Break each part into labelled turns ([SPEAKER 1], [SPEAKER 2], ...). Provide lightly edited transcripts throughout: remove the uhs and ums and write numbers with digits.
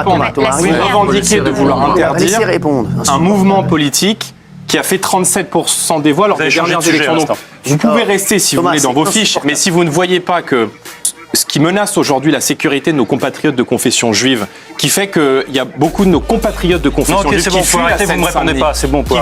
[SPEAKER 1] Vous revendiquez de vouloir interdire un mouvement politique qui a fait 37% des voix lors des dernières élections. Donc, vous pouvez rester, si vous voulez, dans vos fiches, mais si vous ne voyez pas que ce qui menace aujourd'hui la sécurité de nos compatriotes de confession juive, qui fait qu'il y a beaucoup de nos compatriotes de confession juive qui fuient la Seine-Saint-Denis,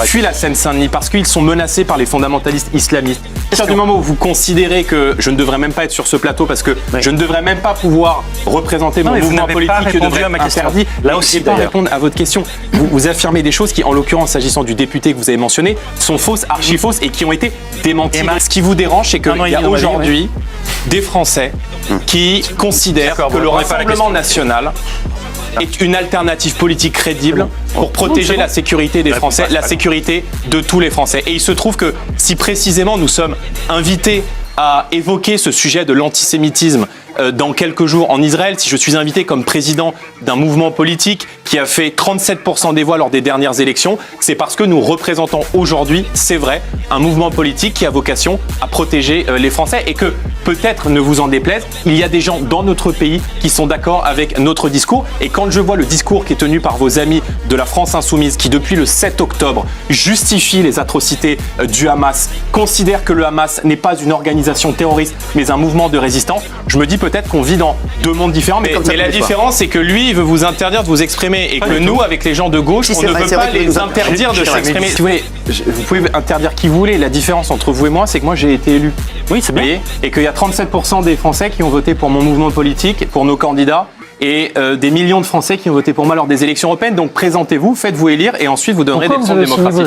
[SPEAKER 1] fuient la Seine-Saint-Denis parce qu'ils sont menacés par les fondamentalistes islamistes. À partir du moment où vous considérez que je ne devrais même pas être sur ce plateau parce que je ne devrais même pas pouvoir représenter mon mouvement politique qui devrait être interdit, là aussi, pas répondre à votre question. Vous affirmez des choses qui, en l'occurrence, s'agissant du député que vous avez mentionné, sont fausses, archi-fausses et qui ont été démenties. Ce qui vous dérange, c'est qu'il y a aujourd'hui des Français qui considèrent que le Rassemblement national est une alternative politique crédible pour protéger la sécurité des Français, la sécurité de tous les Français. Et il se trouve que si précisément nous sommes invités à évoquer ce sujet de l'antisémitisme dans quelques jours en Israël, si je suis invité comme président d'un mouvement politique qui a fait 37% des voix lors des dernières élections, c'est parce que nous représentons aujourd'hui, c'est vrai, un mouvement politique qui a vocation à protéger les Français et que peut-être, ne vous en déplaise, il y a des gens dans notre pays qui sont d'accord avec notre discours. Et quand je vois le discours qui est tenu par vos amis de la France Insoumise qui, depuis le 7 octobre, justifie les atrocités du Hamas, considère que le Hamas n'est pas une organisation terroriste mais un mouvement de résistance, je me dis peut-être qu'on vit dans deux mondes différents, mais la différence, c'est que lui, il veut vous interdire de vous exprimer et que nous, avec les gens de gauche, on ne veut pas les interdire de s'exprimer. Si vous voulez, vous pouvez interdire qui vous voulez. La différence entre vous et moi, c'est que moi, j'ai été élu. Oui, c'est bien. Et qu'il y a 37% des Français qui ont voté pour mon mouvement politique, pour nos candidats, et des millions de Français qui ont voté pour moi lors des élections européennes. Donc présentez-vous, faites-vous élire, et ensuite vous donnerez des leçons de démocratie.